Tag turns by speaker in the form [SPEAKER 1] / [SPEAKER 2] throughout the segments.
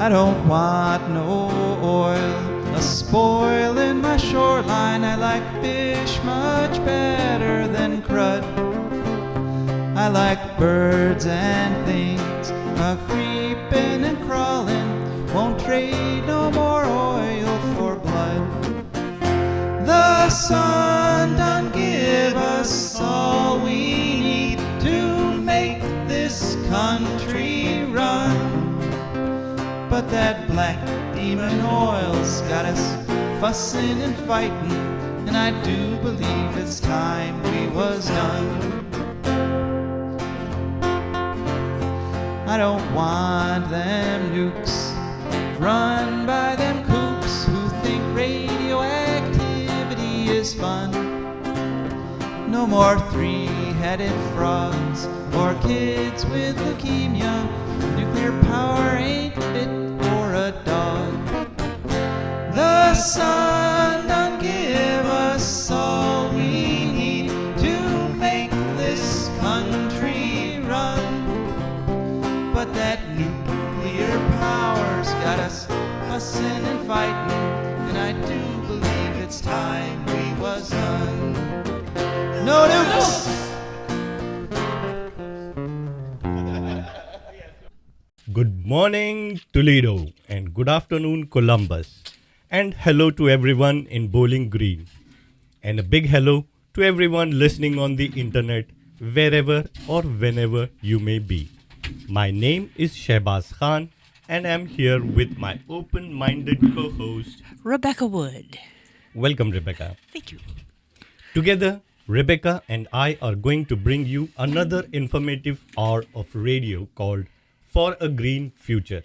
[SPEAKER 1] I don't want no oil a-spoiling my shoreline. I like fish much better than crud. I like birds and things a-creeping and crawling. Won't trade no more oil for blood. The sun done give us all we need to make this country run. But that black demon oil's got us fussing and fighting, and I do believe it's time we was done. I don't want them nukes run by them kooks who think radioactivity is fun. No more three-headed frogs or kids with leukemia. Nuclear power ain't fit for a dog. The sun done give us all we need to make this country run. But that nuclear power's got us fussing and fighting, and I do believe it's time we was done. No nukes!
[SPEAKER 2] Good morning, Toledo, and good afternoon, Columbus, and hello to everyone in Bowling Green, and a big hello to everyone listening on the internet, wherever or whenever you may be. My name is Shehbaz Kahn, and I'm here with my open-minded co-host,
[SPEAKER 3] Rebecca Wood.
[SPEAKER 2] Welcome, Rebecca.
[SPEAKER 3] Thank you.
[SPEAKER 2] Together, Rebecca and I are going to bring you another informative hour of radio called For a Green Future.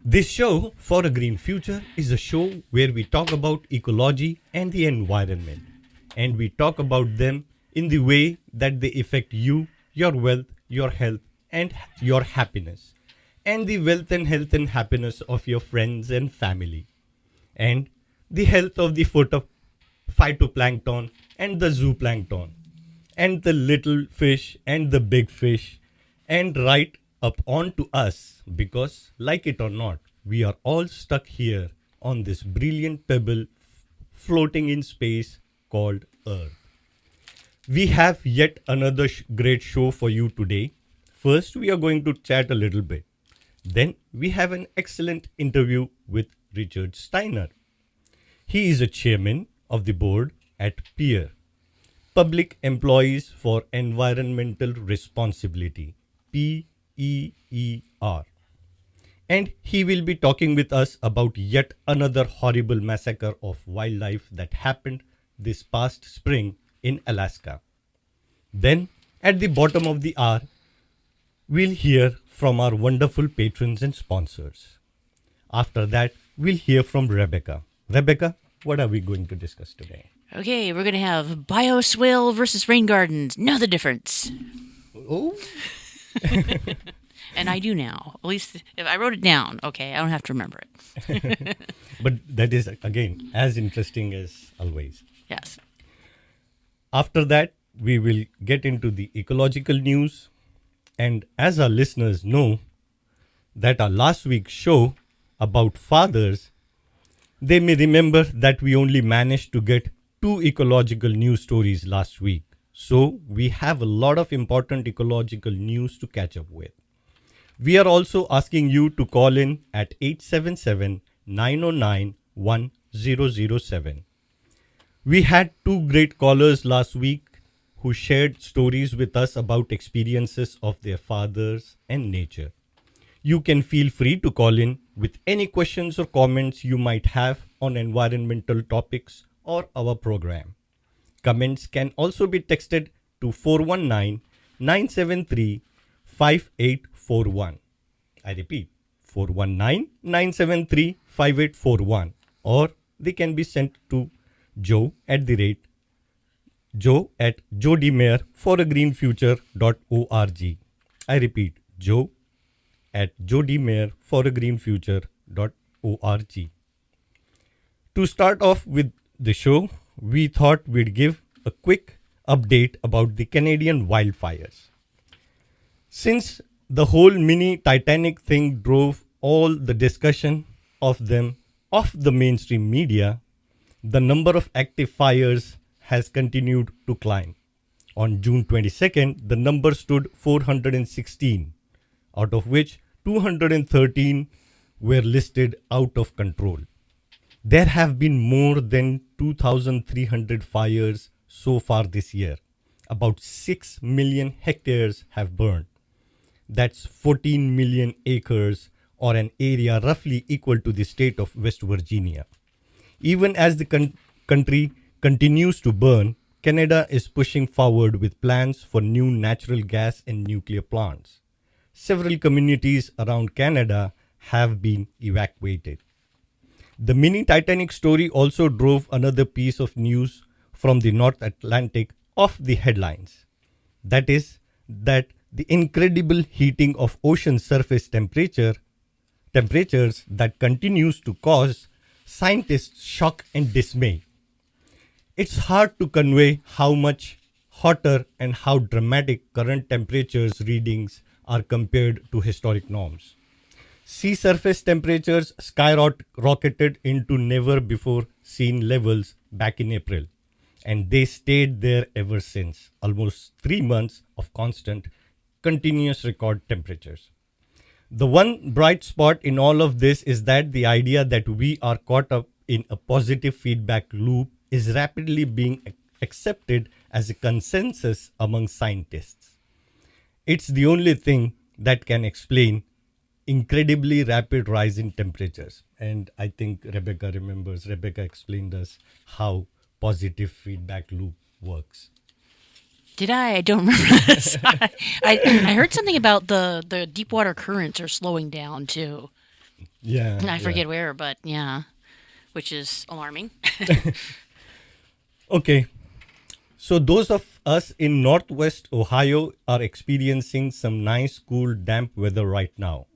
[SPEAKER 2] This show, For a Green Future, is a show where we talk about ecology and the environment. And we talk about them in the way that they affect you, your wealth, your health, and your happiness. And the wealth and health and happiness of your friends and family. And the health of the phytoplankton and the zooplankton. And the little fish and the big fish. And right up onto us, because like it or not, we are all stuck here on this brilliant pebble floating in space called Earth. We have yet another great show for you today. First, we are going to chat a little bit. Then we have an excellent interview with Richard Steiner. He is a chairman of the board at PEER, Public Employees for Environmental Responsibility, PEER. And he will be talking with us about yet another horrible massacre of wildlife that happened this past spring in Alaska. Then, at the bottom of the hour, we'll hear from our wonderful patrons and sponsors. After that, we'll hear from Rebecca. Rebecca, what are we going to discuss today?
[SPEAKER 3] Okay, we're going to have bioswale versus rain gardens. Know the difference.
[SPEAKER 2] Oh,
[SPEAKER 3] And I do now. At least if I wrote it down. Okay, I don't have to remember it.
[SPEAKER 2] but that is, again, as interesting as always.
[SPEAKER 3] Yes.
[SPEAKER 2] After that, we will get into the ecological news. And as our listeners know, that our last week's show about fathers, they may remember that we only managed to get 2 ecological news stories last week. So we have a lot of important ecological news to catch up with. We are also asking you to call in at 877-909-1007. We had 2 great callers last week who shared stories with us about experiences of their fathers and nature. You can feel free to call in with any questions or comments you might have on environmental topics or our program. Comments can also be texted to 419-973-5841. I repeat, 419-973-5841. Or they can be sent to joe@joedemayerforagreenfuture.org. I repeat, joe@joedemayerforagreenfuture.org. To start off with the show, we thought we'd give a quick update about the Canadian wildfires. Since the whole mini Titanic thing drove all the discussion of them of the mainstream media, the number of active fires has continued to climb. On June 22nd, the number stood 416, out of which 213 were listed out of control. There have been more than 2,300 fires so far this year. About 6 million hectares have burned. That's 14 million acres, or an area roughly equal to the state of West Virginia. Even as the country continues to burn, Canada is pushing forward with plans for new natural gas and nuclear plants. Several communities around Canada have been evacuated. The mini Titanic story also drove another piece of news from the North Atlantic off the headlines. That is, that the incredible heating of ocean surface temperatures that continues to cause scientists shock and dismay. It's hard to convey how much hotter and how dramatic current temperatures readings are compared to historic norms. Sea surface temperatures skyrocketed into never before seen levels back in April, and they stayed there ever since, almost 3 months of constant, continuous record temperatures. The one bright spot in all of this is that the idea that we are caught up in a positive feedback loop is rapidly being accepted as a consensus among scientists. It's the only thing that can explain incredibly rapid rise in temperatures. And I think Rebecca remembers, Rebecca explained us how positive feedback loop works.
[SPEAKER 3] Did I? I don't remember this. I heard something about the deep water currents are slowing down too.
[SPEAKER 2] Yeah.
[SPEAKER 3] I forget where, but yeah, which is alarming.
[SPEAKER 2] Okay. So those of us in Northwest Ohio are experiencing some nice, cool, damp weather right now.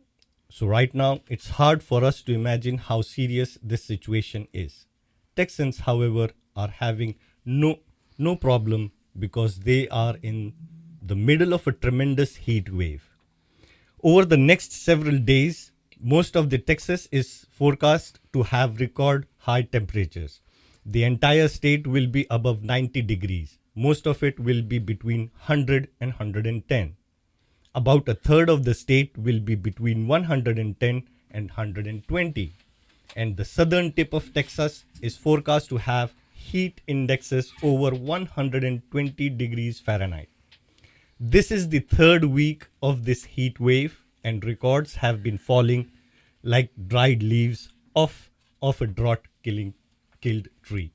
[SPEAKER 2] So right now, it's hard for us to imagine how serious this situation is. Texans, however, are having no problem because they are in the middle of a tremendous heat wave. Over the next several days, most of the Texas is forecast to have record high temperatures. The entire state will be above 90 degrees. Most of it will be between 100 and 110. About a third of the state will be between 110 and 120. And the southern tip of Texas is forecast to have heat indexes over 120 degrees Fahrenheit. This is the third week of this heat wave, and records have been falling like dried leaves off of a killed tree.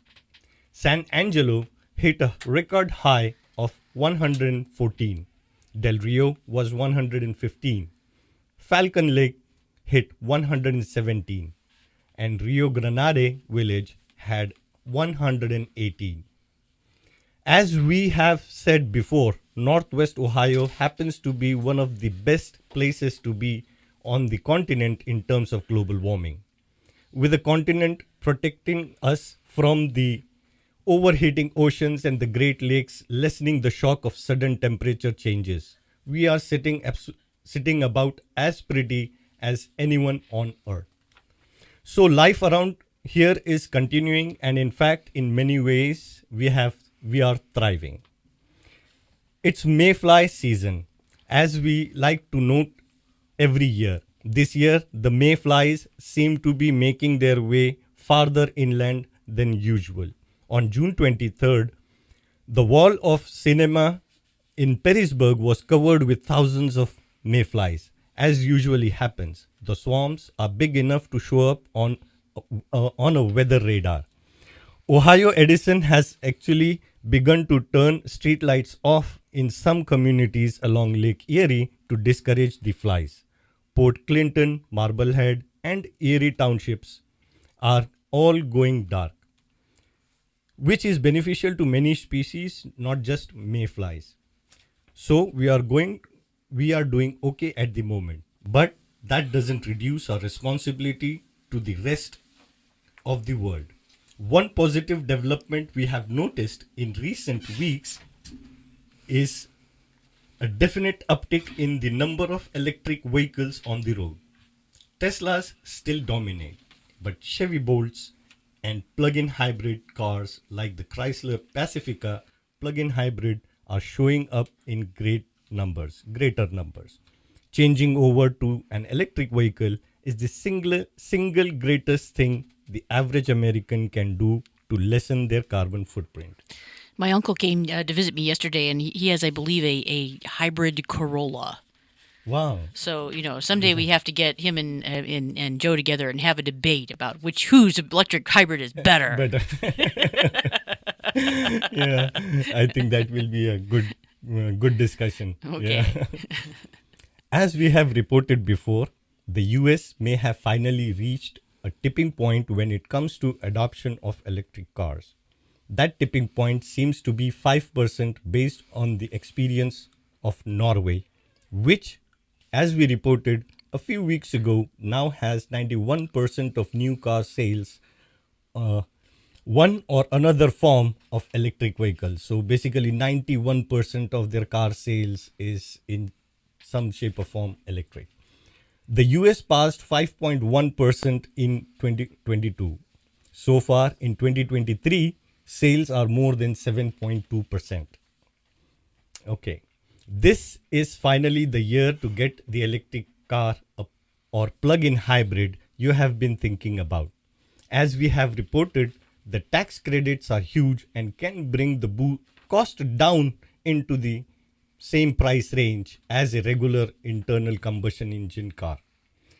[SPEAKER 2] San Angelo hit a record high of 114. Del Rio was 115. Falcon Lake hit 117. And Rio Grande Village had 118. As we have said before, Northwest Ohio happens to be one of the best places to be on the continent in terms of global warming. With the continent protecting us from the overheating oceans and the Great Lakes lessening the shock of sudden temperature changes, we are sitting about as pretty as anyone on Earth. So life around here is continuing, and in fact, in many ways, we are thriving. It's mayfly season, as we like to note every year. This year, the mayflies seem to be making their way farther inland than usual. On June 23rd, the wall of cinema in Perrysburg was covered with thousands of mayflies. As usually happens, the swarms are big enough to show up on a weather radar. Ohio Edison has actually begun to turn streetlights off in some communities along Lake Erie to discourage the flies. Port Clinton, Marblehead, and Erie townships are all going dark, which is beneficial to many species, not just mayflies. So we are doing okay at the moment, but that doesn't reduce our responsibility to the rest of the world. One positive development we have noticed in recent weeks is a definite uptick in the number of electric vehicles on the road. Teslas still dominate, but Chevy Bolts and plug-in hybrid cars like the Chrysler Pacifica plug-in hybrid are showing up in greater numbers. Changing over to an electric vehicle is the single greatest thing the average American can do to lessen their carbon footprint.
[SPEAKER 3] My uncle came to visit me yesterday, and he has, I believe, a hybrid Corolla.
[SPEAKER 2] Wow.
[SPEAKER 3] So someday we have to get him and Joe together and have a debate about whose electric hybrid is better.
[SPEAKER 2] Better. Yeah, I think that will be a good discussion.
[SPEAKER 3] Okay.
[SPEAKER 2] Yeah. As we have reported before, the US may have finally reached a tipping point when it comes to adoption of electric cars. That tipping point seems to be 5% based on the experience of Norway, which, as we reported a few weeks ago, now has 91% of new car sales, one or another form of electric vehicle. So basically 91% of their car sales is in some shape or form electric. The US passed 5.1% in 2022. So far in 2023, sales are more than 7.2%. Okay. This is finally the year to get the electric car or plug-in hybrid you have been thinking about. As we have reported, the tax credits are huge and can bring the cost down into the same price range as a regular internal combustion engine car.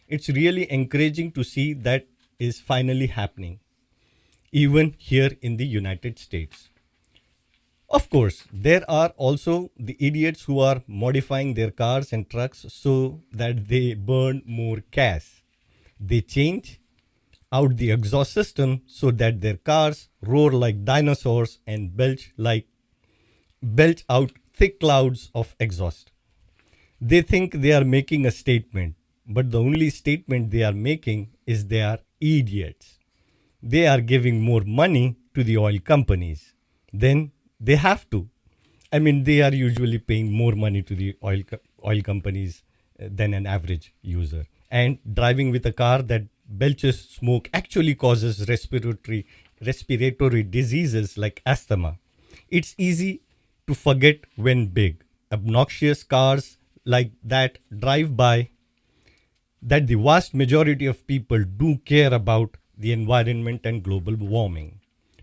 [SPEAKER 2] It's really encouraging to see that is finally happening, even here in the United States. Of course, there are also the idiots who are modifying their cars and trucks so that they burn more gas. They change out the exhaust system so that their cars roar like dinosaurs and belch out thick clouds of exhaust. They think they are making a statement, but the only statement they are making is they are idiots. They are giving more money to the oil companies. Then they have to. I mean, they are usually paying more money to the oil companies than an average user. And driving with a car that belches smoke actually causes respiratory diseases like asthma. It's easy to forget when big, obnoxious cars like that drive by that the vast majority of people do care about the environment and global warming.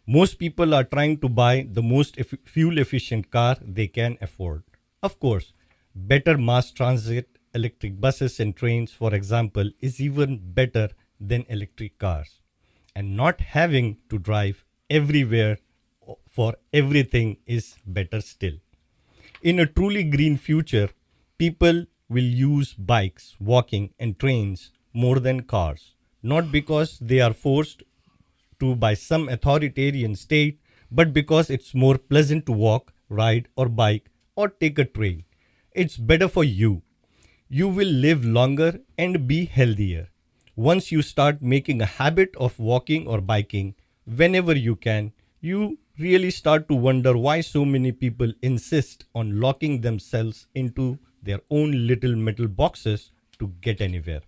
[SPEAKER 2] Most people are trying to buy the most fuel efficient car they can afford. Of course, better mass transit, electric buses and trains, for example, is even better than electric cars. And not having to drive everywhere for everything is better still. In a truly green future, people will use bikes, walking, and trains more than cars, not because they are forced to by some authoritarian state, but because it's more pleasant to walk, ride, or bike, or take a train. It's better for you. You will live longer and be healthier. Once you start making a habit of walking or biking whenever you can, you really start to wonder why so many people insist on locking themselves into their own little metal boxes to get anywhere.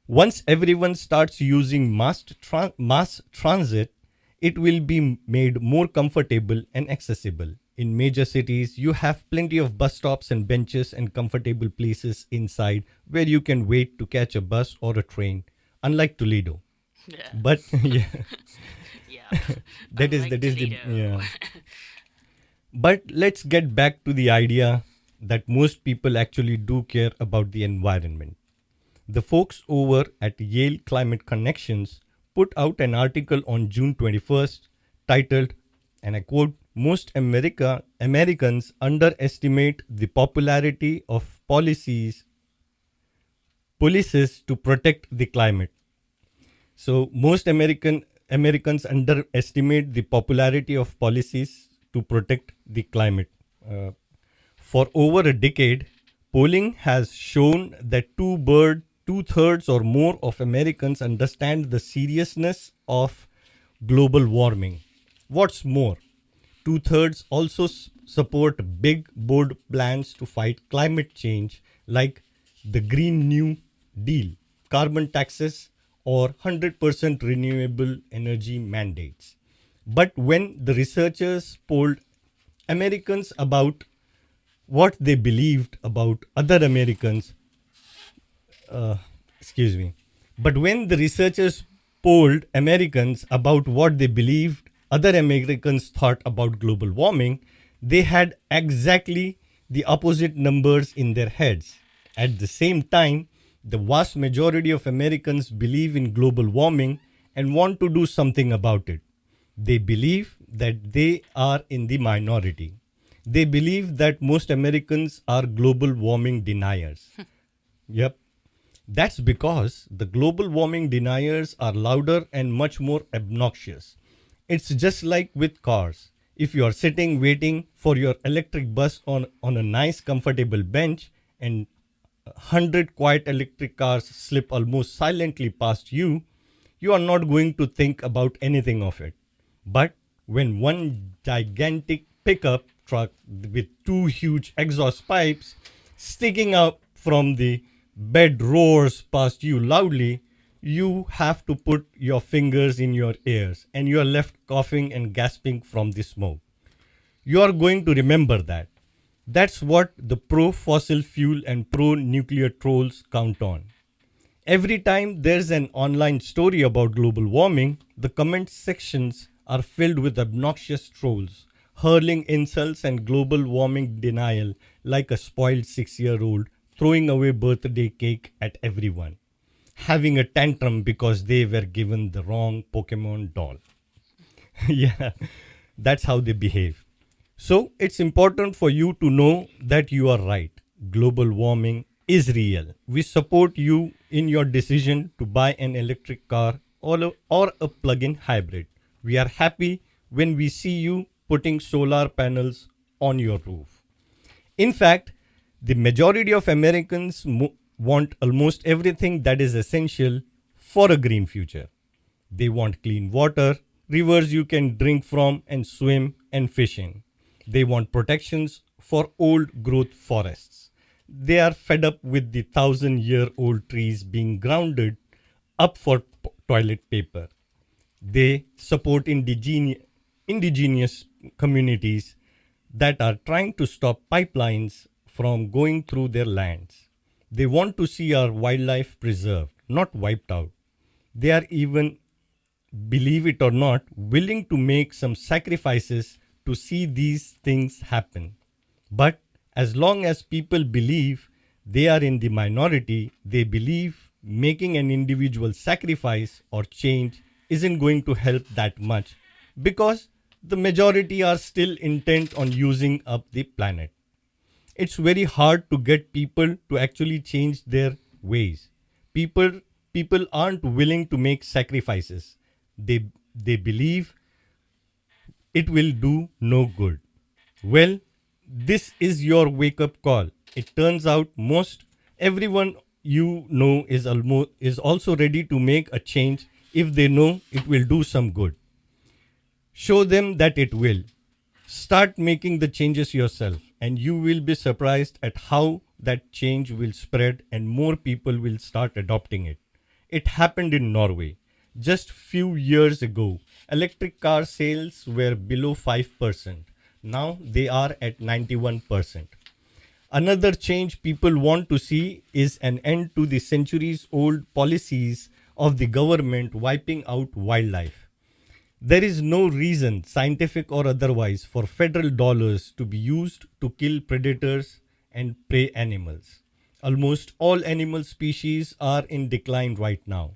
[SPEAKER 2] Once everyone starts using mass transit, it will be made more comfortable and accessible. In major cities, you have plenty of bus stops and benches and comfortable places inside where you can wait to catch a bus or a train, unlike Toledo.
[SPEAKER 3] Yeah.
[SPEAKER 2] But yeah,
[SPEAKER 3] Yeah.
[SPEAKER 2] that is
[SPEAKER 3] Unlike
[SPEAKER 2] the
[SPEAKER 3] Toledo.
[SPEAKER 2] yeah. But let's get back to the idea that most people actually do care about the environment. The folks over at Yale Climate Connections put out an article on June 21st titled, and I quote, "Most Americans underestimate the popularity of policies to protect the climate." So most Americans underestimate the popularity of policies to protect the climate. For over a decade, polling has shown that two-thirds or more of Americans understand the seriousness of global warming. What's more, two-thirds also support big, bold plans to fight climate change like the Green New Deal. carbon taxes or 100% renewable energy mandates. But when the researchers polled Americans about what they believed about other Americans, uh, excuse me, but when the researchers polled Americans about what they believed other Americans thought about global warming, they had exactly the opposite numbers in their heads. At the same time, the vast majority of Americans believe in global warming and want to do something about it. They believe that they are in the minority. They believe that most Americans are global warming deniers. Yep. That's because the global warming deniers are louder and much more obnoxious. It's just like with cars. If you are sitting waiting for your electric bus on a nice comfortable bench and 100 quiet electric cars slip almost silently past you, you are not going to think about anything of it. But when one gigantic pickup truck with two huge exhaust pipes sticking up from the bed roars past you loudly, you have to put your fingers in your ears and you are left coughing and gasping from the smoke. You are going to remember that. That's what the pro fossil fuel and pro nuclear trolls count on. Every time there's an online story about global warming, the comment sections are filled with obnoxious trolls, hurling insults and global warming denial like a spoiled 6-year-old throwing away birthday cake at everyone, having a tantrum because they were given the wrong Pokemon doll. Yeah, that's how they behave. So it's important for you to know that you are right. Global warming is real. We support you in your decision to buy an electric car or a plug in hybrid. We are happy when we see you putting solar panels on your roof. In fact, the majority of Americans want almost everything that is essential for a green future. They want clean water, rivers you can drink from and swim and fish in. They want protections for old growth forests. They are fed up with the 1,000-year-old trees being grounded up for toilet paper. They support indigenous communities that are trying to stop pipelines from going through their lands. They want to see our wildlife preserved, not wiped out. They are even, believe it or not, willing to make some sacrifices to see these things happen. But as long as people believe they are in the minority, they believe making an individual sacrifice or change isn't going to help that much because the majority are still intent on using up the planet. It's very hard to get people to actually change their ways. People people aren't willing to make sacrifices. They believe it will do no good. Well, this is your wake up call. It turns out most everyone you know is also ready to make a change if they know it will do some good. Show them that it will. Start making the changes yourself, and you will be surprised at how that change will spread and more people will start adopting it. It happened in Norway. Just few years ago, electric car sales were below 5%. Now they are at 91%. Another change people want to see is an end to the centuries old policies of the government wiping out wildlife. There is no reason, scientific or otherwise, for federal dollars to be used to kill predators and prey animals. Almost all animal species are in decline right now.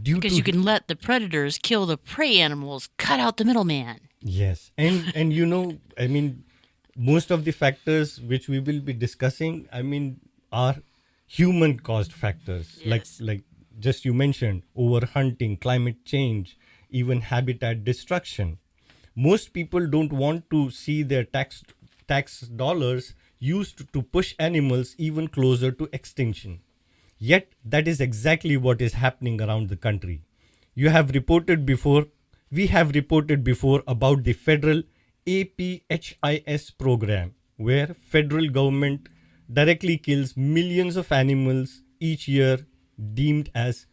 [SPEAKER 2] Due
[SPEAKER 3] Because
[SPEAKER 2] to
[SPEAKER 3] you can let the predators kill the prey animals, cut out the middleman.
[SPEAKER 2] yes, and I mean, most of the factors which we will be discussing, I mean, are human caused factors.
[SPEAKER 3] Yes.
[SPEAKER 2] Like just you mentioned, overhunting, climate change, even habitat destruction. Most people don't want to see their tax dollars used to push animals even closer to extinction. Yet, that is exactly what is happening around the country. You have reported before, we have reported before about the federal APHIS program, where federal government directly kills millions of animals each year deemed as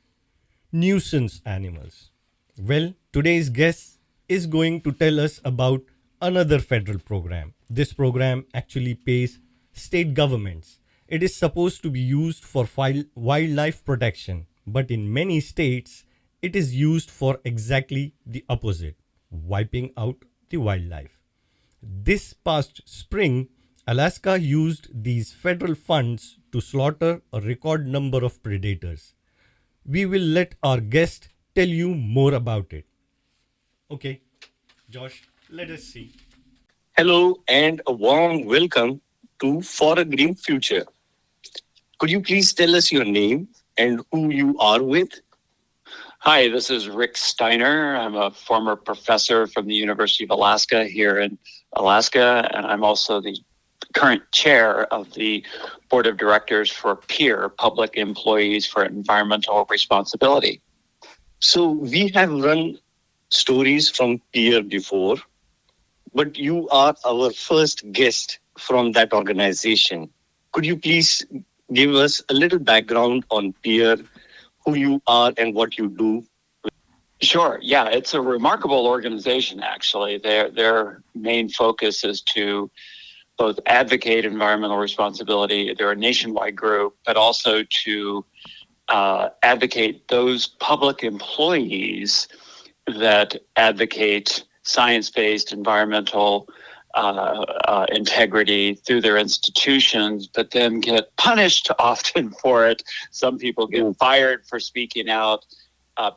[SPEAKER 2] nuisance animals. Well, today's guest is going to tell us about another federal program. This program actually pays state governments. It is supposed to be used for wildlife protection, but in many states, it is used for exactly the opposite, wiping out the wildlife. This past spring, Alaska used these federal funds to slaughter a record number of predators. We will let our guest tell you more about it. Okay, Josh, let us see.
[SPEAKER 4] Hello and a warm welcome to For a Green Future. Could you please tell us your name and who you are with?
[SPEAKER 5] Hi, this is Rick Steiner. I'm a former professor from the University of Alaska here in Alaska, and I'm also the current chair of the board of directors for PEER, Public Employees for Environmental Responsibility.
[SPEAKER 4] So we have run stories from PEER before, but you are our first guest from that organization. Could you please give us a little background on PEER, who you are and what you do?
[SPEAKER 5] Sure. Yeah, it's a remarkable organization, actually. Their main focus is to both advocate environmental responsibility. They're a nationwide group, but also to advocate those public employees that advocate science-based environmental integrity through their institutions, but then get punished often for it. Some people get fired for speaking out.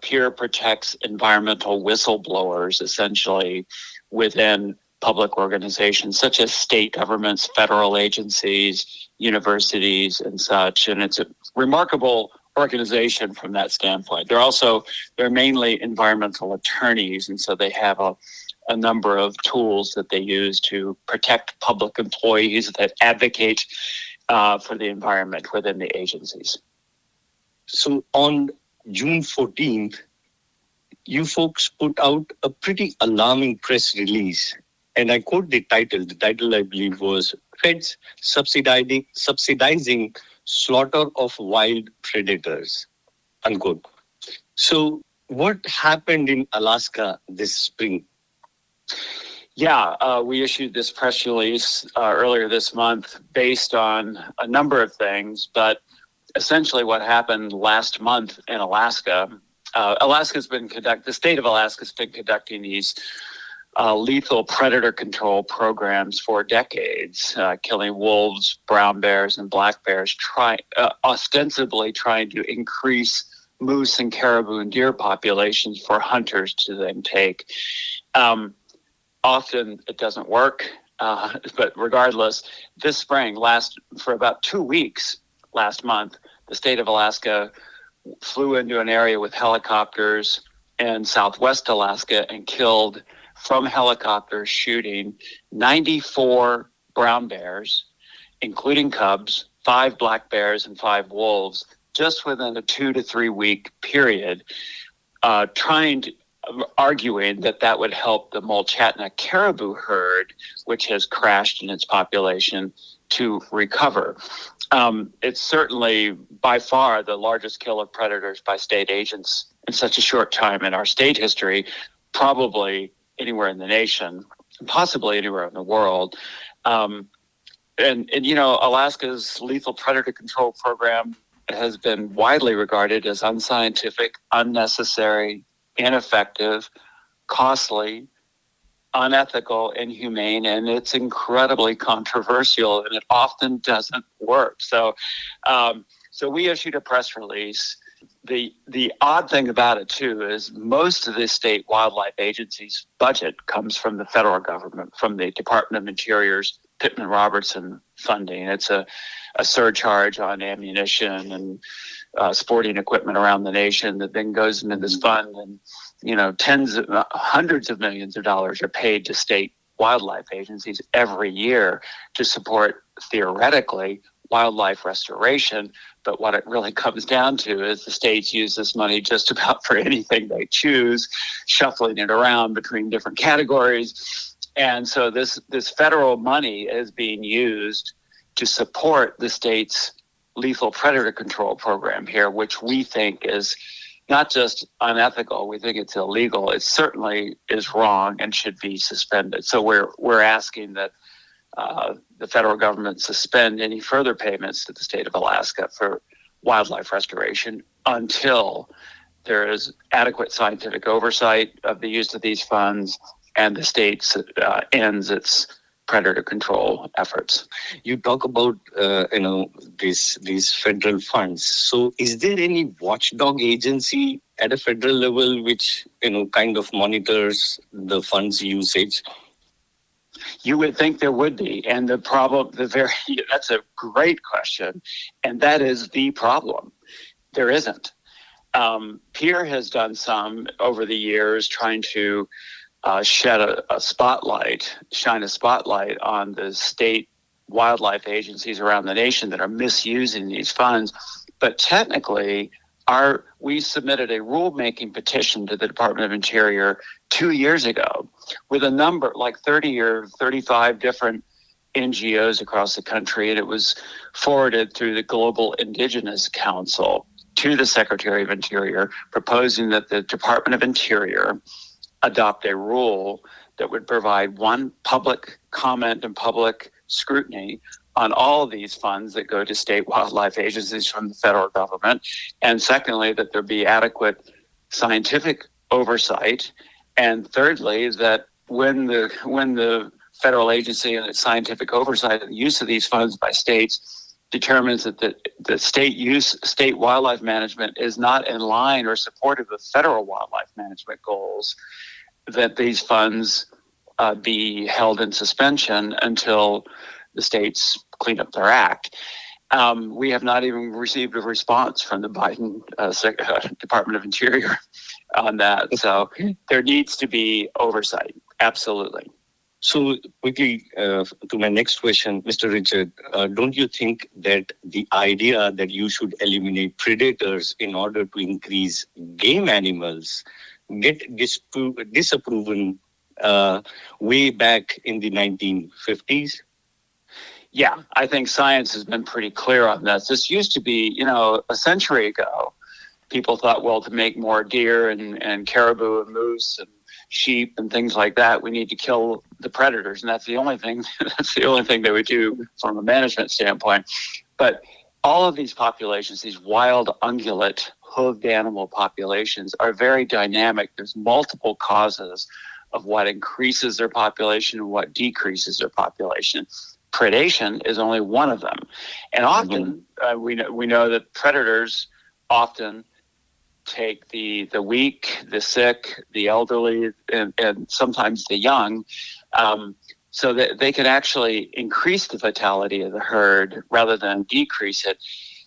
[SPEAKER 5] PEER protects environmental whistleblowers, essentially, within public organizations such as state governments, federal agencies, universities, and such. And it's a remarkable organization from that standpoint. They're mainly environmental attorneys, and so they have a number of tools that they use to protect public employees that advocate for the environment within the agencies.
[SPEAKER 4] So on June 14th, you folks put out a pretty alarming press release. And I quote the title. The title, I believe, was Feds Subsidizing Slaughter of Wild Predators, unquote. So what happened in Alaska this spring?
[SPEAKER 5] Yeah, we issued this press release earlier this month based on a number of things, but essentially what happened last month in Alaska, the state of Alaska has been conducting these lethal predator control programs for decades, killing wolves, brown bears, and black bears, ostensibly trying to increase moose and caribou and deer populations for hunters to then take. Often it doesn't work, but regardless, this spring, for about 2 weeks last month, the state of Alaska flew into an area with helicopters in southwest Alaska and killed, from helicopters shooting, 94 brown bears, including cubs, 5 black bears, and 5 wolves, just within a 2 to 3 week period, arguing that would help the Mulchatna caribou herd, which has crashed in its population, to recover. It's certainly by far the largest kill of predators by state agents in such a short time in our state history, probably anywhere in the nation, possibly anywhere in the world. And Alaska's lethal predator control program has been widely regarded as unscientific, unnecessary, ineffective, costly, unethical, inhumane, and it's incredibly controversial, and it often doesn't work. So we issued a press release. The odd thing about it, too, is most of the state wildlife agencies' budget comes from the federal government, from the Department of Interior's Pittman-Robertson funding. It's a surcharge on ammunition and sporting equipment around the nation that then goes into this fund, and hundreds of millions of dollars are paid to state wildlife agencies every year to support, theoretically, wildlife restoration. But what it really comes down to is the states use this money just about for anything they choose, shuffling it around between different categories. And so this federal money is being used to support the states' lethal predator control program here, which we think is not just unethical, we think it's illegal. It certainly is wrong and should be suspended. So we're asking that the federal government suspend any further payments to the state of Alaska for wildlife restoration until there is adequate scientific oversight of the use of these funds and the state ends its predator control efforts.
[SPEAKER 4] You talk about these federal funds. So, is there any watchdog agency at a federal level which kind of monitors the funds usage?
[SPEAKER 5] You would think there would be, and that's a great question, and that is the problem. There isn't. Peer has done some over the years trying to shine a spotlight on the state wildlife agencies around the nation that are misusing these funds. But technically, we submitted a rulemaking petition to the Department of Interior 2 years ago with a number, like 30 or 35 different NGOs across the country, and it was forwarded through the Global Indigenous Council to the Secretary of Interior, proposing that the Department of Interior adopt a rule that would provide one, public comment and public scrutiny on all of these funds that go to state wildlife agencies from the federal government. And secondly, that there be adequate scientific oversight. And thirdly, that when the federal agency and its scientific oversight of the use of these funds by states determines that the state wildlife management is not in line or supportive of federal wildlife management goals, that these funds be held in suspension until the states clean up their act. We have not even received a response from the Biden Department of Interior on that. So there needs to be oversight. Absolutely.
[SPEAKER 4] So quickly to my next question, Mr. Richard, don't you think that the idea that you should eliminate predators in order to increase game animals get disapproven way back in the 1950s?
[SPEAKER 5] Yeah, I think science has been pretty clear on this. This used to be, a century ago, people thought, well, to make more deer and caribou and moose and sheep and things like that, we need to kill the predators, and that's the only thing. That's the only thing they would do from a management standpoint. But all of these populations, these wild ungulate hooved animal populations, are very dynamic. There's multiple causes of what increases their population and what decreases their population. Predation is only one of them, and often we know that predators often take the weak, the sick, the elderly, and sometimes the young, so that they can actually increase the vitality of the herd rather than decrease it.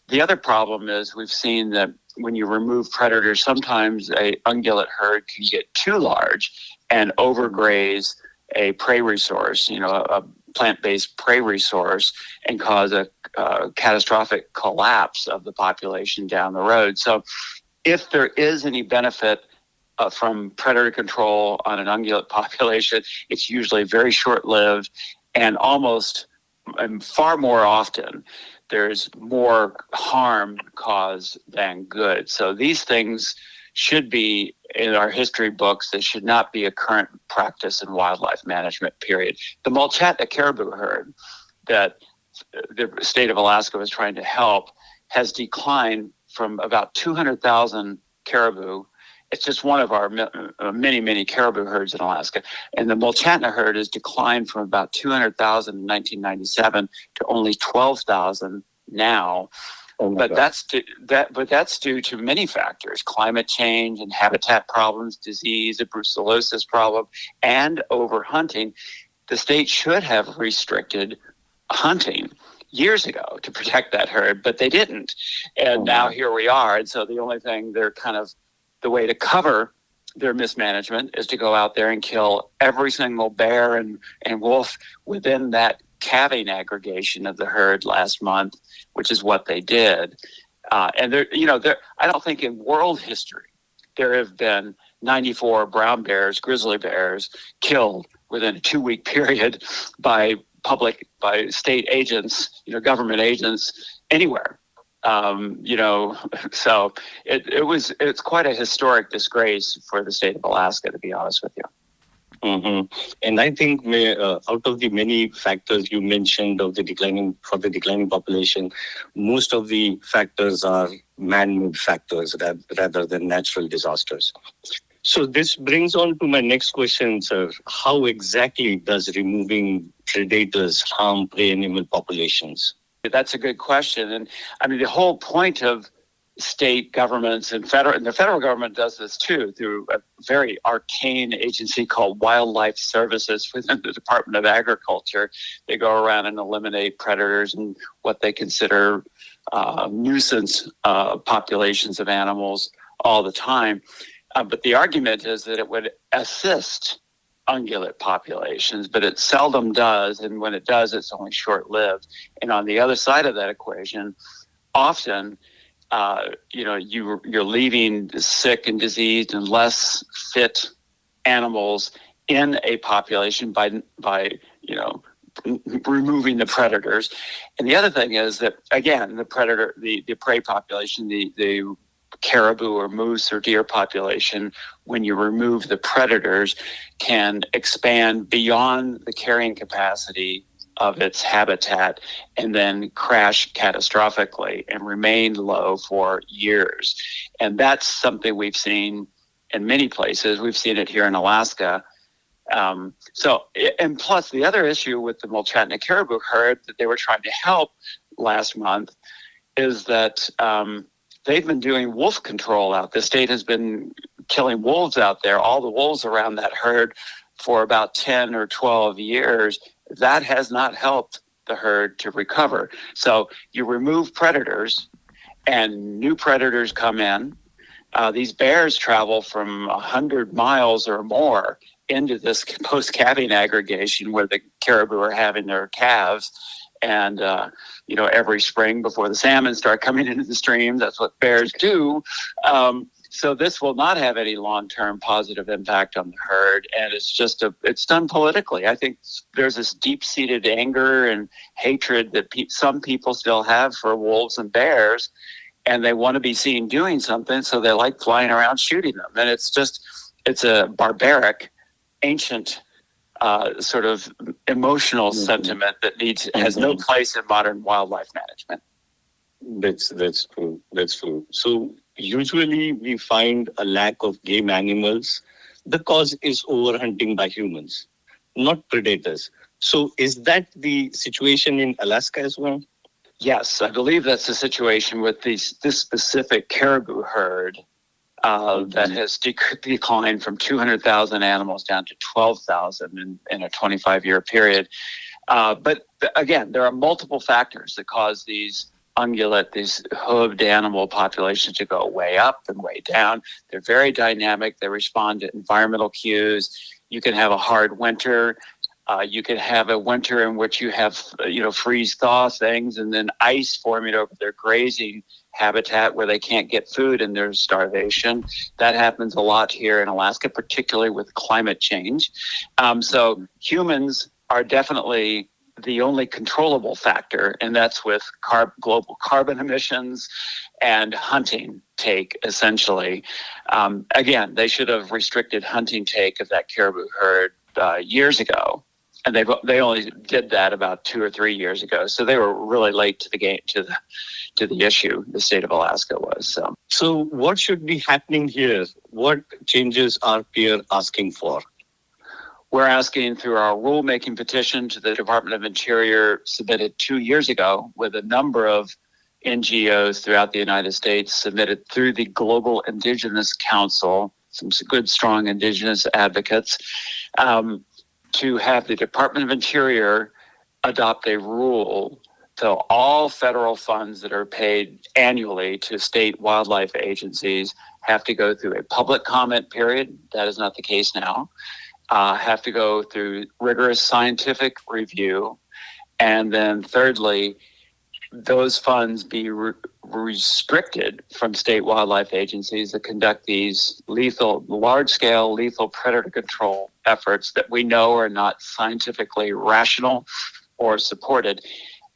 [SPEAKER 5] The other problem is we've seen that when you remove predators, sometimes a ungulate herd can get too large and overgraze a prey resource, a plant-based prey resource, and cause a catastrophic collapse of the population down the road. So if there is any benefit from predator control on an ungulate population, it's usually very short-lived, and far more often, there's more harm caused than good. So these things should be in our history books. They should not be a current practice in wildlife management, period. The Mulchatna caribou herd that the state of Alaska was trying to help has declined from about 200,000 caribou. It's just one of our many, many caribou herds in Alaska. And the Mulchatna herd has declined from about 200,000 in 1997 to only 12,000 now. But that's due to many factors: climate change and habitat problems, disease, a brucellosis problem, and overhunting. The state should have restricted hunting years ago to protect that herd, but they didn't. And now here we are. And so the only thing the way to cover their mismanagement is to go out there and kill every single bear and wolf within that calving aggregation of the herd last month, which is what they did. And I don't think in world history there have been 94 brown bears, grizzly bears, killed within a 2-week period by state agents, government agents anywhere. So it's quite a historic disgrace for the state of Alaska, to be honest with you.
[SPEAKER 4] Mm-hmm. And I think out of the many factors you mentioned of the declining population, most of the factors are man-made factors rather than natural disasters. So this brings on to my next question, sir. How exactly does removing predators harm prey animal populations?
[SPEAKER 5] That's a good question. And I mean, the whole point of state governments and the federal government does this too through a very arcane agency called Wildlife Services within the Department of Agriculture. They go around and eliminate predators and what they consider nuisance populations of animals all the time. But the argument is that it would assist ungulate populations, but it seldom does. And when it does, it's only short-lived. And on the other side of that equation, often, you're leaving sick and diseased and less fit animals in a population by removing the predators. And the other thing is that, again, the prey population, the caribou or moose or deer population, when you remove the predators, can expand beyond the carrying capacity of its habitat and then crash catastrophically and remain low for years. And that's something we've seen in many places. We've seen it here in Alaska. And plus the other issue with the Mulchatna caribou herd that they were trying to help last month is that they've been doing wolf control out. The state has been killing wolves out there, all the wolves around that herd, for about 10 or 12 years. That has not helped the herd to recover. So you remove predators and new predators come in. These bears travel from 100 miles or more into this post-calving aggregation where the caribou are having their calves. And, every spring before the salmon start coming into the stream, that's what bears do. So this will not have any long-term positive impact on the herd. And it's done politically. I think there's this deep-seated anger and hatred that some people still have for wolves and bears, and they want to be seen doing something. So they like flying around shooting them. And it's a barbaric, ancient sort of emotional sentiment that has no place in modern wildlife management.
[SPEAKER 4] That's true. That's true. So usually we find a lack of game animals. The cause is overhunting by humans, not predators. So is that the situation in Alaska as well?
[SPEAKER 5] Yes, I believe that's the situation with this specific caribou herd. That has declined from 200,000 animals down to 12,000 in a 25-year period. But again, there are multiple factors that cause these hooved animal populations to go way up and way down. They're very dynamic. They respond to environmental cues. You can have a hard winter. You can have a winter in which you have, freeze-thaw things and then ice forming over their grazing habitat where they can't get food and there's starvation. That happens a lot here in Alaska, particularly with climate change. So humans are definitely the only controllable factor, and that's with global carbon emissions and hunting take, essentially. Again, they should have restricted hunting take of that caribou herd years ago. And they only did that about 2 or 3 years ago, so they were really late to the game, to the issue. The state of Alaska was.
[SPEAKER 4] So what should be happening here? What changes are peer asking for?
[SPEAKER 5] We're asking through our rulemaking petition to the Department of Interior, submitted 2 years ago, with a number of NGOs throughout the United States, submitted through the Global Indigenous Council, some good, strong indigenous advocates. To have the Department of Interior adopt a rule so all federal funds that are paid annually to state wildlife agencies have to go through a public comment period. That is not the case now. Have to go through rigorous scientific review. And then thirdly, those funds be restricted from state wildlife agencies that conduct these large-scale lethal predator control efforts that we know are not scientifically rational or supported.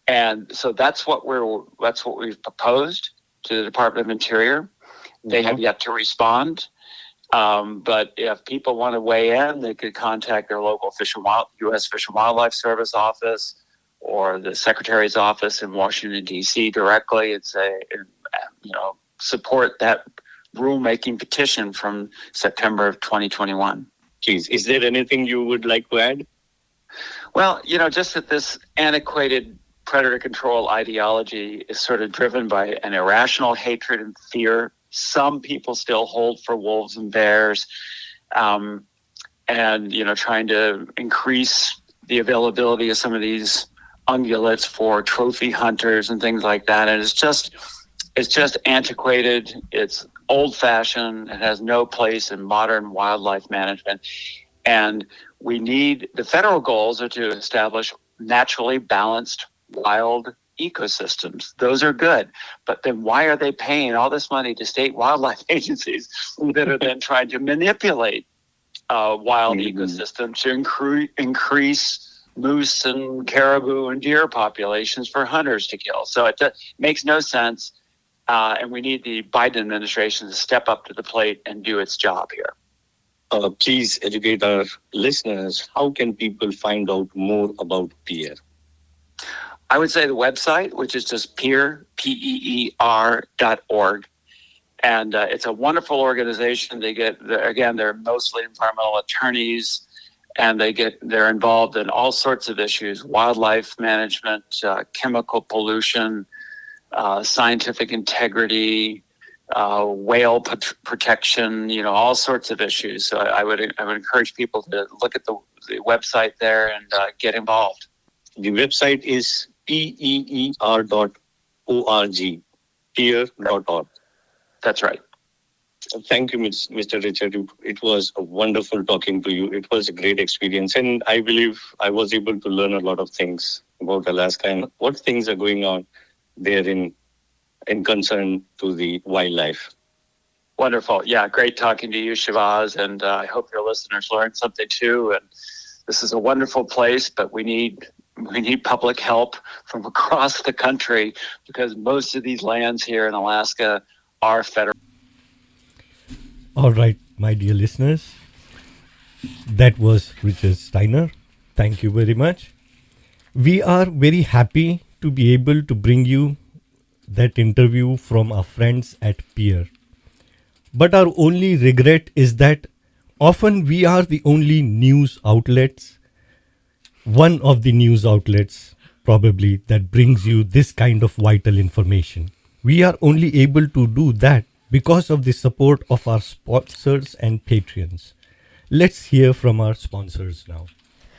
[SPEAKER 5] And so that's what we've proposed to the Department of Interior. They have yet to respond. But if people want to weigh in, they could contact their local U.S. Fish and Wildlife Service office or the Secretary's office in Washington, D.C. directly and say, support that rulemaking petition from September of 2021.
[SPEAKER 4] Please, is there anything you would like to add?
[SPEAKER 5] Well, just that this antiquated predator control ideology is sort of driven by an irrational hatred and fear. Some people still hold for wolves and bears, and trying to increase the availability of some of these ungulates for trophy hunters and things like that. And it's just antiquated. It's old-fashioned. It has no place in modern wildlife management. And the federal goals are to establish naturally balanced wild ecosystems. Those are good. But then why are they paying all this money to state wildlife agencies that are then trying to manipulate wild ecosystems to increase moose and caribou and deer populations for hunters to kill? So it makes no sense. And we need the Biden administration to step up to the plate and do its job here.
[SPEAKER 4] Please educate our listeners. How can people find out more about PEER?
[SPEAKER 5] I would say the website, which is just peer.org. And it's a wonderful organization. They're mostly environmental attorneys, and they're involved in all sorts of issues: wildlife management, chemical pollution, scientific integrity, whale protection, all sorts of issues. So I would encourage people to look at the website there and get involved.
[SPEAKER 4] The website is peer.org, peer.org.
[SPEAKER 5] That's right.
[SPEAKER 4] Thank you, Mr. Richard. It was wonderful talking to you. It was a great experience. And I believe I was able to learn a lot of things about Alaska and what things are going on there in concern to the wildlife.
[SPEAKER 5] Wonderful. Yeah, great talking to you, Shehbaz. And I hope your listeners learned something too. And this is a wonderful place, but we need public help from across the country because most of these lands here in Alaska are federal.
[SPEAKER 2] All right, my dear listeners, that was Richard Steiner. Thank you very much. We are very happy to be able to bring you that interview from our friends at PEER. But our only regret is that often we are the only news outlets, one of the news outlets probably that brings you this kind of vital information. We are only able to do that because of the support of our sponsors and patrons. Let's hear from our sponsors now.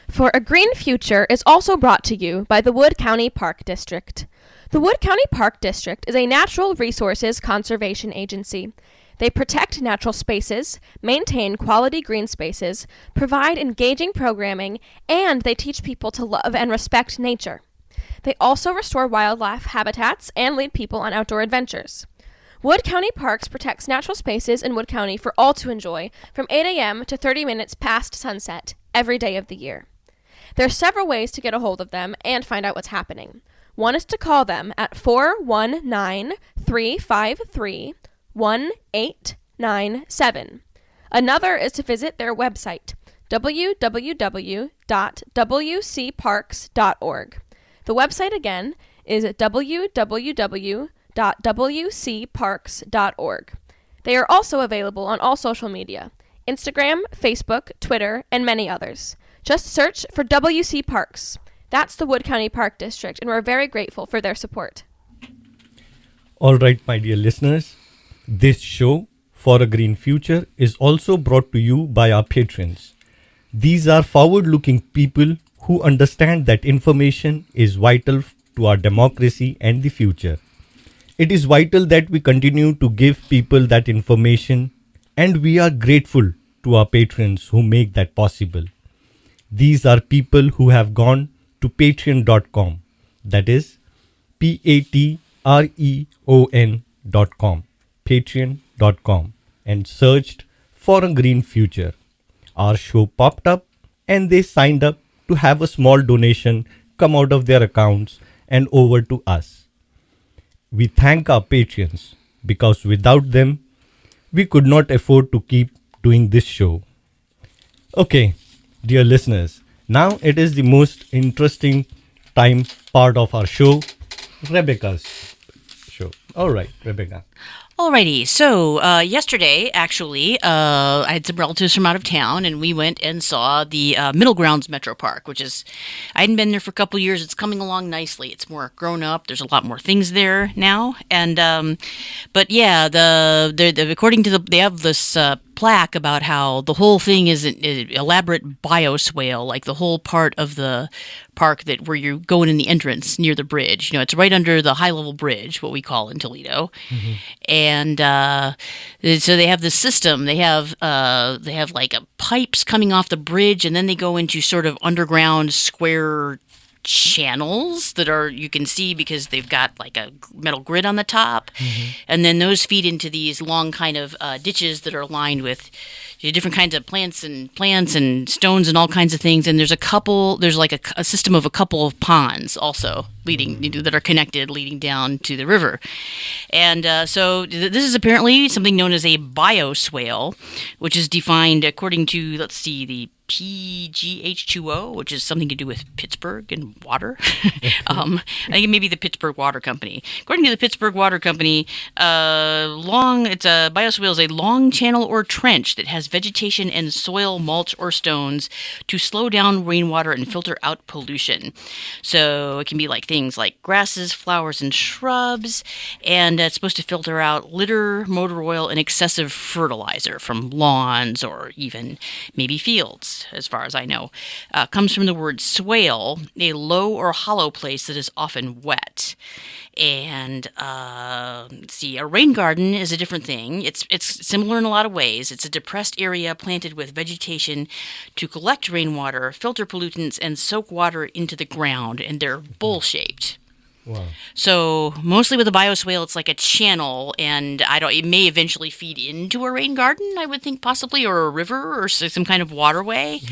[SPEAKER 6] For a Green Future is also brought to you by the Wood County Park District. The Wood County Park District is a natural resources conservation agency. They protect natural spaces, maintain quality green spaces, provide engaging programming, and they teach people to love and respect nature. They also restore wildlife habitats and lead people on outdoor adventures. Wood County Parks protects natural spaces in Wood County for all to enjoy from 8 a.m. to 30 minutes past sunset every day of the year. There are several ways to get a hold of them and find out what's happening. One is to call them at 419-353-1897. Another is to visit their website, www.wcparks.org. The website again is www.wcparks.org. They are also available on all social media, Instagram, Facebook, Twitter, and many others. Just search for WC Parks. That's the Wood County Park District, and we're very grateful for their support.
[SPEAKER 2] All right, my dear listeners, this show, For a Green Future, is also brought to you by our patrons. These are forward-looking people who understand that information is vital to our democracy and the future. It is vital that we continue to give people that information, and we are grateful to our patrons who make that possible. These are people who have gone to patreon.com, that is patreon.com, patreon.com, and searched For a Green Future. Our show popped up and they signed up to have a small donation come out of their accounts, and over to us. We thank our patrons because without them, we could not afford to keep doing this show. Okay, dear listeners, now it is the most interesting time part of our show, Rebecca's show. All right, Rebecca.
[SPEAKER 3] Alrighty, so yesterday, actually, I had some relatives from out of town, and we went and saw the Middle Grounds Metro Park, which is, I hadn't been there for a couple years. It's coming along nicely. It's more grown up. There's a lot more things there now, and but yeah, according to they have this plaque about how the whole thing is an elaborate bioswale, like the whole part of the park that where you're going in the entrance near the bridge. You know, it's right under the high level bridge, what we call in Toledo, and so they have this system. They have like pipes coming off the bridge, and then they go into sort of underground square channels that are you can see because they've got like a metal grid on the top, and then those feed into these long kind of ditches that are lined with different kinds of plants and stones and all kinds of things. And there's like a system of a couple of ponds also leading that are connected leading down to the river. And so this is apparently something known as a bioswale, which is defined according to, let's see, the PGH2O, which is something to do with Pittsburgh and water. I think maybe the Pittsburgh Water Company. According to the Pittsburgh Water Company, it's a bioswale is a long channel or trench that has vegetation and soil, mulch, or stones to slow down rainwater and filter out pollution. So it can be like things like grasses, flowers, and shrubs, and it's supposed to filter out litter, motor oil, and excessive fertilizer from lawns or even maybe fields. As far as I know, comes from the word swale, a low or hollow place that is often wet. And let's see, a rain garden is a different thing. It's similar in a lot of ways. It's a depressed area planted with vegetation to collect rainwater, filter pollutants, and soak water into the ground, and they're bowl-shaped.
[SPEAKER 2] Wow.
[SPEAKER 3] So mostly with a bioswale, it's like a channel, and it may eventually feed into a rain garden, I would think possibly, or a river or some kind of waterway.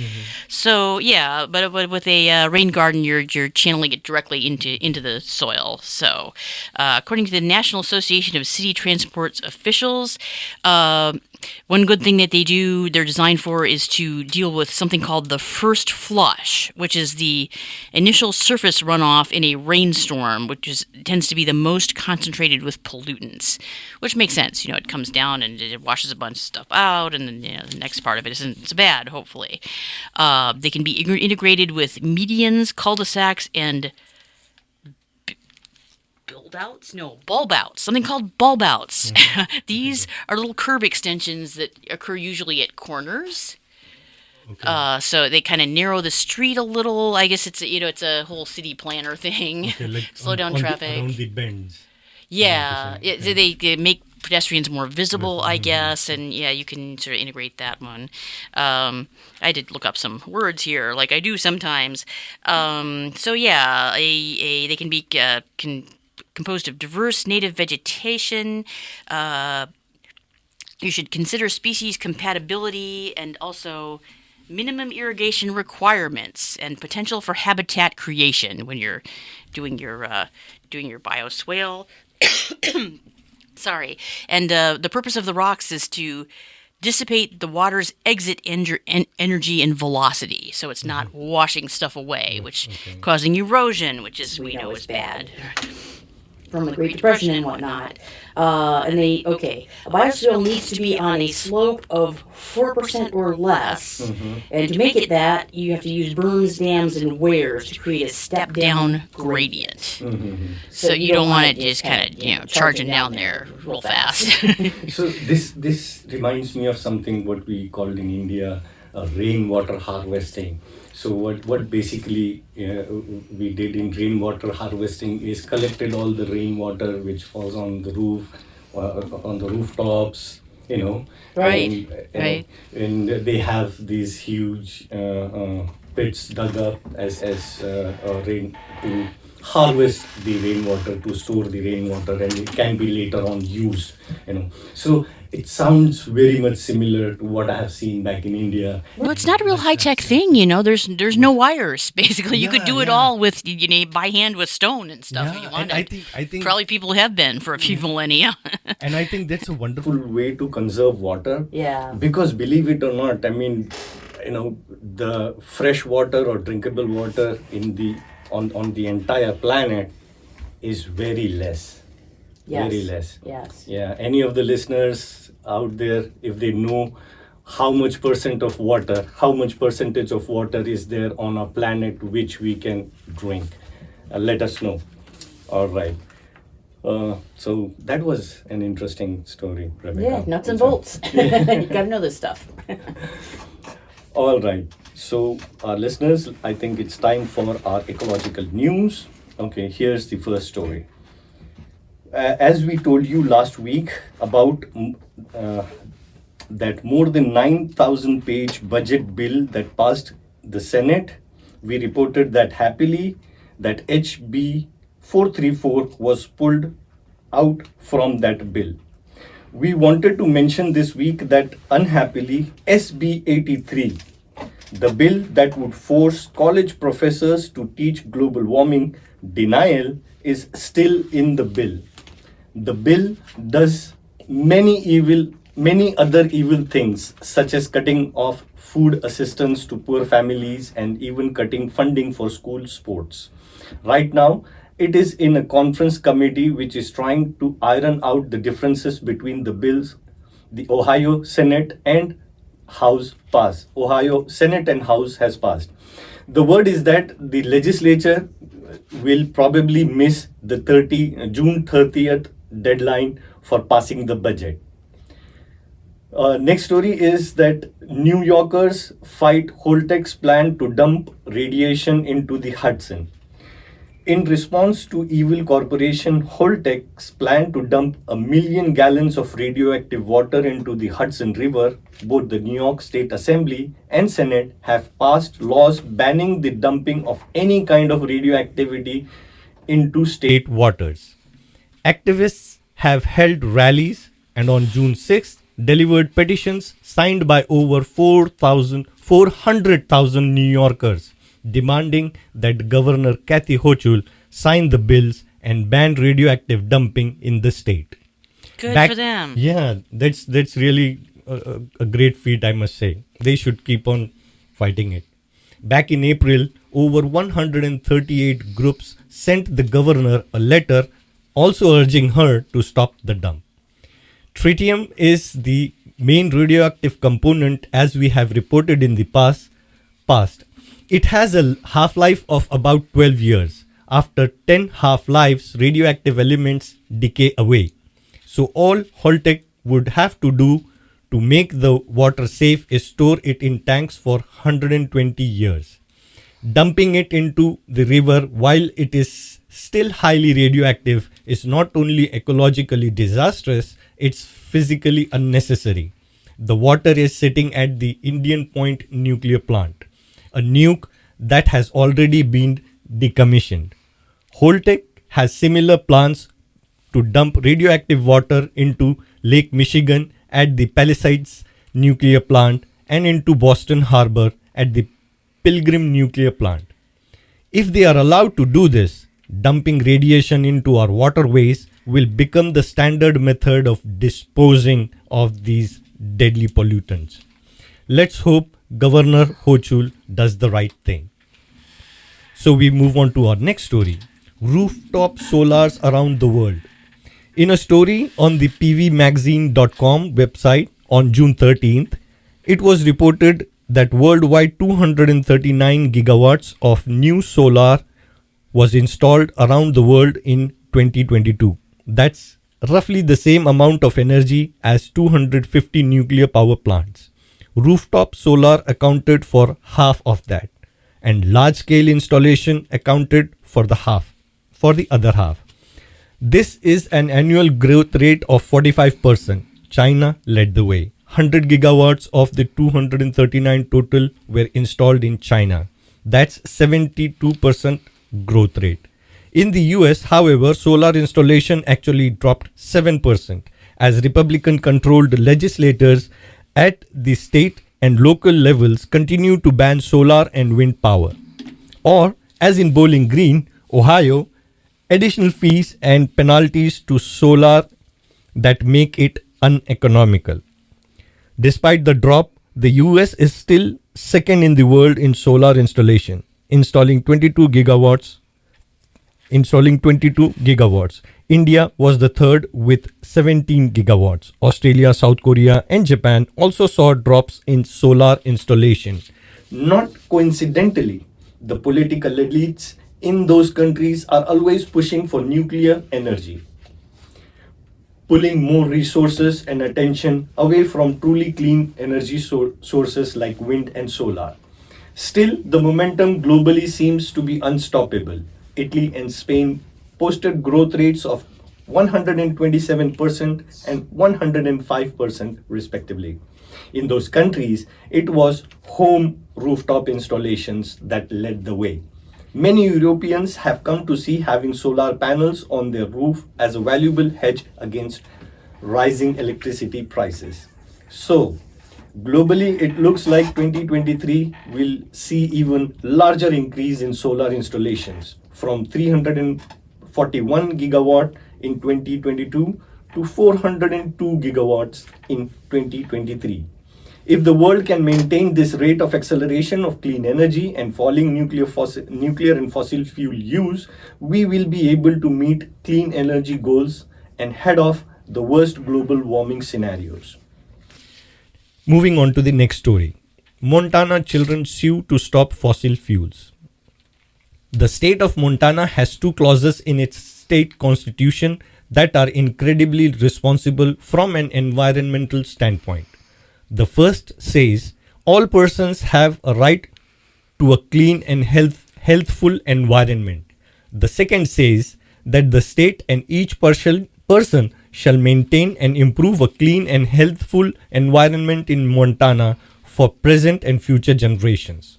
[SPEAKER 3] So yeah, but with a rain garden, you're channeling it directly into the soil. So according to the National Association of City Transports Officials, one good thing that they're designed for is to deal with something called the first flush, which is the initial surface runoff in a rainstorm, which tends to be the most concentrated with pollutants, which makes sense. You know, it comes down and it washes a bunch of stuff out, and then the next part of it isn't so bad, hopefully. They can be integrated with medians, cul-de-sacs, and bulb outs. Something called bulb outs. These are little curb extensions that occur usually at corners. Okay. So they kind of narrow the street a little. I guess it's a whole city planner thing.
[SPEAKER 2] Okay, like
[SPEAKER 3] slow down traffic
[SPEAKER 2] around the bends.
[SPEAKER 3] Yeah, they make pedestrians more visible, I guess, and yeah, you can sort of integrate that one. I did look up some words here, like I do sometimes. So yeah, they can be composed of diverse native vegetation. You should consider species compatibility and also minimum irrigation requirements and potential for habitat creation when you're doing your bioswale. Sorry. And the purpose of the rocks is to dissipate the water's exit energy and velocity, so it's not washing stuff away, which causing erosion, which is we know is bad from the Great Depression and whatnot. A bioswale needs to be on a slope of 4% or less, and to make it that, you have to use berms, dams, and weirs to create a step-down gradient. So you don't want it just kind of, charging down there real fast.
[SPEAKER 2] So this reminds me of something what we called in India rainwater harvesting. So what basically we did in rainwater harvesting is collected all the rainwater which falls on the roof, on the rooftops,
[SPEAKER 3] Right.
[SPEAKER 2] And they have these huge pits dug up as rain to harvest the rainwater, to store the rainwater, and it can be later on used. So it sounds very much similar to what I have seen back in India.
[SPEAKER 3] Well, it's not a real high tech thing, you know. There's no wires. Basically, you could
[SPEAKER 2] Yeah,
[SPEAKER 3] do it
[SPEAKER 2] yeah.
[SPEAKER 3] all with by hand with stone and stuff if you
[SPEAKER 2] Yeah, and
[SPEAKER 3] wanted.
[SPEAKER 2] I think,
[SPEAKER 3] Probably people have been for a few millennia.
[SPEAKER 2] and I think that's a wonderful way to conserve water.
[SPEAKER 3] Yeah.
[SPEAKER 2] Because believe it or not, I mean, the fresh water or drinkable water in the on the entire planet is very less. Very less.
[SPEAKER 3] Yes.
[SPEAKER 2] Yeah. Any of the listeners out there, if they know how much percentage of water is there on our planet which we can drink, let us know. All right. So that was an interesting story, Rebecca.
[SPEAKER 3] Yeah, nuts and bolts. You got to know this stuff.
[SPEAKER 2] All right. So, our listeners, I think it's time for our ecological news. Okay, here's the first story. As we told you last week about that more than 9,000 page budget bill that passed the Senate, we reported that happily that HB 434 was pulled out from that bill. We wanted to mention this week that unhappily SB 83, the bill that would force college professors to teach global warming denial, is still in the bill. The bill does many other evil things, such as cutting off food assistance to poor families and even cutting funding for school sports. Right now, it is in a conference committee which is trying to iron out the differences between the bills the Ohio Senate and House passed. Ohio Senate and House has passed. The word is that the legislature will probably miss the June 30th deadline for passing the budget. Next story is that New Yorkers fight Holtec's plan to dump radiation into the Hudson. In response to evil corporation Holtec's plan to dump 1 million gallons of radioactive water into the Hudson River, both the New York State Assembly and Senate have passed laws banning the dumping of any kind of radioactivity into state waters. Activists have held rallies and on June 6th delivered petitions signed by over 400,000 New Yorkers demanding that Governor Kathy Hochul sign the bills and ban radioactive dumping in the state.
[SPEAKER 3] Good for them.
[SPEAKER 2] Yeah, that's really a great feat, I must say. They should keep on fighting it. Back in April, over 138 groups sent the governor a letter also urging her to stop the dump. Tritium is the main radioactive component, as we have reported in the past. It has a half-life of about 12 years. After 10 half-lives, radioactive elements decay away. So all Holtec would have to do to make the water safe is store it in tanks for 120 years. Dumping it into the river while it is still highly radioactive is not only ecologically disastrous, it's physically unnecessary. The water is sitting at the Indian Point nuclear plant, a nuke that has already been decommissioned. Holtec has similar plans to dump radioactive water into Lake Michigan at the Palisades nuclear plant and into Boston Harbor at the Pilgrim nuclear plant. If they are allowed to do this, dumping radiation into our waterways will become the standard method of disposing of these deadly pollutants. Let's hope Governor Hochul does the right thing. So we move on to our next story. Rooftop solars around the world. In a story on the pvmagazine.com website on June 13th, it was reported that worldwide 239 gigawatts of new solar was installed around the world in 2022. That's roughly the same amount of energy as 250 nuclear power plants. Rooftop solar accounted for half of that, and large-scale installation accounted for the other half. This is an annual growth rate of 45%. China led the way. 100 gigawatts of the 239 total were installed in China. That's 72% growth rate. In the US, however, solar installation actually dropped 7%, as Republican controlled legislators at the state and local levels continue to ban solar and wind power. Or, as in Bowling Green, Ohio, additional fees and penalties to solar that make it uneconomical. Despite the drop, the US is still second in the world in solar installation, installing 22 gigawatts. India was the third with 17 gigawatts. Australia, South Korea, and Japan also saw drops in solar installation. Not coincidentally, the political elites in those countries are always pushing for nuclear energy, pulling more resources and attention away from truly clean energy sources like wind and solar. Still, the momentum globally seems to be unstoppable. Italy and Spain posted growth rates of 127% and 105% respectively. In those countries, it was home rooftop installations that led the way. Many Europeans have come to see having solar panels on their roof as a valuable hedge against rising electricity prices. So, globally, it looks like 2023 will see even larger increase in solar installations from 341 gigawatt in 2022 to 402 gigawatts in 2023. If the world can maintain this rate of acceleration of clean energy and falling nuclear and fossil fuel use, we will be able to meet clean energy goals and head off the worst global warming scenarios. Moving on to the next story. Montana children sue to stop fossil fuels. The state of Montana has two clauses in its state constitution that are incredibly responsible from an environmental standpoint. The first says all persons have a right to a clean and healthful environment. The second says that the state and each person shall maintain and improve a clean and healthful environment in Montana for present and future generations.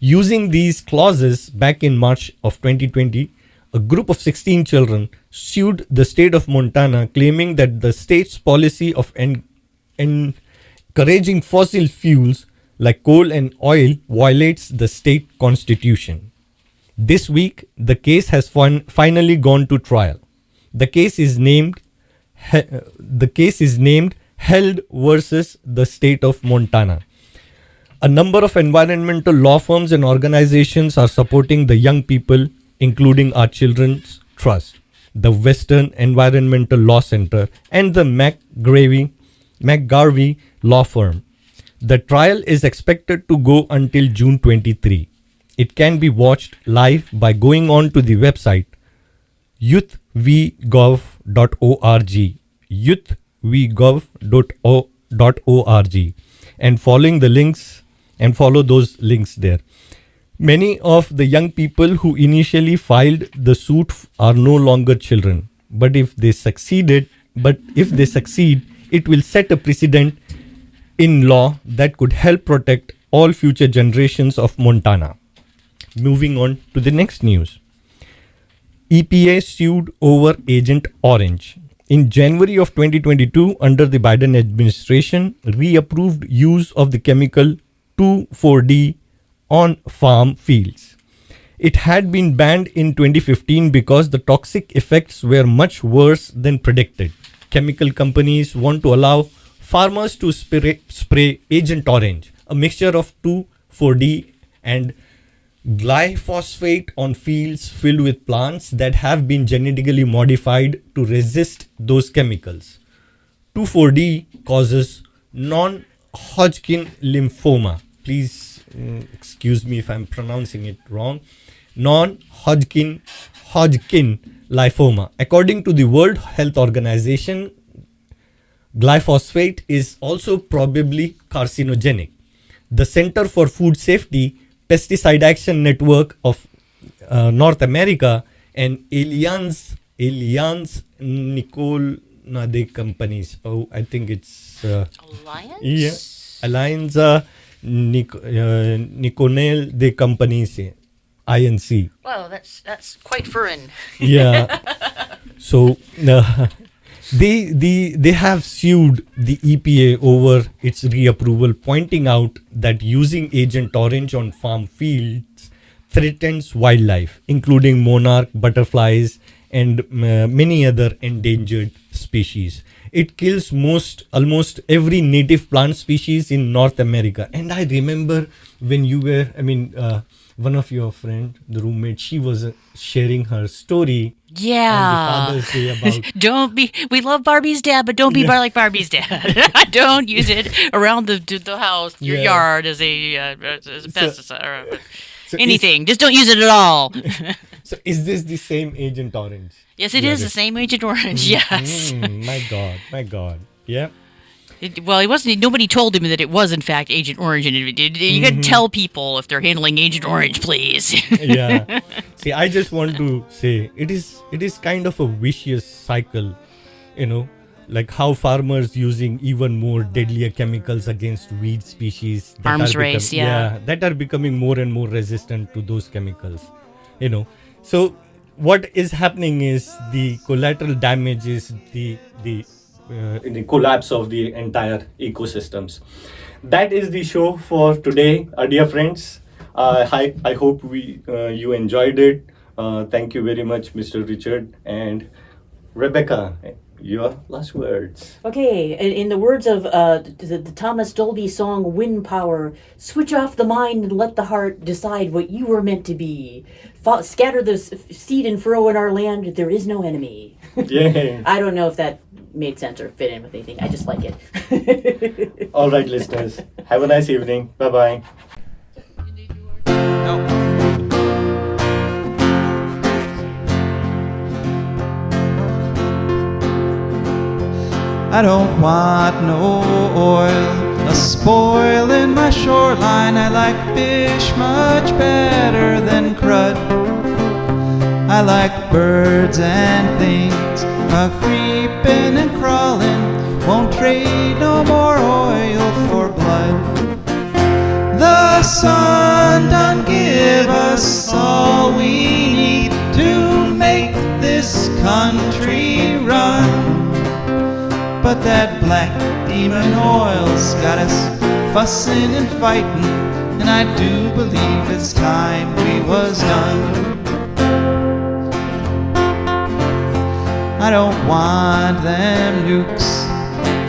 [SPEAKER 2] Using these clauses, back in March of 2020, a group of 16 children sued the state of Montana, claiming that the state's policy of encouraging fossil fuels like coal and oil violates the state constitution. This week, the case has finally gone to trial. The case is named Held versus the state of Montana. A number of environmental law firms and organizations are supporting the young people, including our Children's Trust, the Western Environmental Law Center, and the McGarvey law firm. The trial is expected to go until June 23. It can be watched live by going on to the website youthvgov.org, youthvgov.org, and follow those links there. Many of the young people who initially filed the suit are no longer children, but if they succeed, it will set a precedent in law that could help protect all future generations of Montana. Moving on to the next news. EPA sued over Agent Orange. In January of 2022, under the Biden administration, reapproved use of the chemical 2,4-D on farm fields. It had been banned in 2015 because the toxic effects were much worse than predicted. Chemical companies want to allow farmers to spray Agent Orange, a mixture of 2,4-D and glyphosate on fields filled with plants that have been genetically modified to resist those chemicals. 2,4-D causes non-Hodgkin lymphoma. Please excuse me if I'm pronouncing it wrong. Non-Hodgkin lymphoma. According to the World Health Organization, glyphosate is also probably carcinogenic. The Center for Food Safety, Pesticide Action Network of North America, and Allianz Nicole de companies. Oh, I think it's
[SPEAKER 3] Alliance.
[SPEAKER 2] Yeah, Allianz Niconel de companies, INC.
[SPEAKER 3] Well, that's quite foreign.
[SPEAKER 2] Yeah. So They have sued the EPA over its reapproval, pointing out that using Agent Orange on farm fields threatens wildlife, including monarch butterflies and many other endangered species. It kills almost every native plant species in North America. And I remember when you were, one of your friend, the roommate, she was sharing her story on the
[SPEAKER 3] Yeah.
[SPEAKER 2] Father's Day about
[SPEAKER 3] We love Barbie's dad, but don't be
[SPEAKER 2] Yeah.
[SPEAKER 3] like Barbie's dad. Don't use it around the house, your
[SPEAKER 2] Yeah.
[SPEAKER 3] yard as a pesticide or
[SPEAKER 2] so
[SPEAKER 3] anything. Just don't use it at all.
[SPEAKER 2] So is this the same Agent Orange?
[SPEAKER 3] Yes, it is the same Agent Orange. Yes.
[SPEAKER 2] My God. Yeah.
[SPEAKER 3] Well, he wasn't. Nobody told him that it was in fact Agent Orange, and you got to tell people if they're handling Agent Orange, please.
[SPEAKER 2] Yeah. See, I just want to say it is kind of a vicious cycle, like how farmers using even more deadlier chemicals against weed species that
[SPEAKER 3] Arms
[SPEAKER 2] are
[SPEAKER 3] race, yeah.
[SPEAKER 2] that are becoming more and more resistant to those chemicals. So what is happening is the collateral damage is the collapse of the entire ecosystems. That is the show for today, dear friends. I hope you enjoyed it. Thank you very much, Mr. Richard and Rebecca. Your last words.
[SPEAKER 7] Okay, in the words of the Thomas Dolby song Wind Power, switch off the mind and let the heart decide what you were meant to be. Scatter the seed and furrow in our land, there is no enemy.
[SPEAKER 2] Yeah.
[SPEAKER 7] I don't know if that made sense or fit in with anything. I just like it.
[SPEAKER 2] All right, listeners. Have a nice evening. Bye-bye.
[SPEAKER 1] No. I don't want no oil, a spoil in my shoreline. I like fish much better than crud. I like birds and things a creeping and crawling. Won't trade no more oil for blood. The sun done give us all we need to make this country run. But that black demon oil's got us fussing and fighting, and I do believe it's time we was done. I don't want them nukes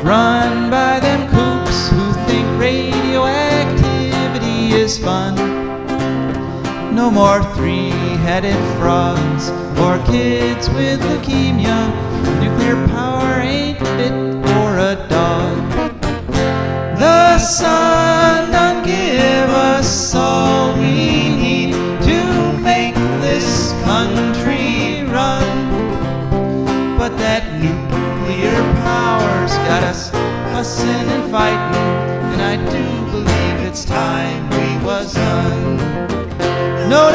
[SPEAKER 1] run by them kooks who think radioactivity is fun. No more three-headed frogs or kids with leukemia. Nuclear power ain't fit for a dog. The sun done give us all we need to make this country run. But that nuclear power's got us fussing and fighting, and I do believe it's time we was done. No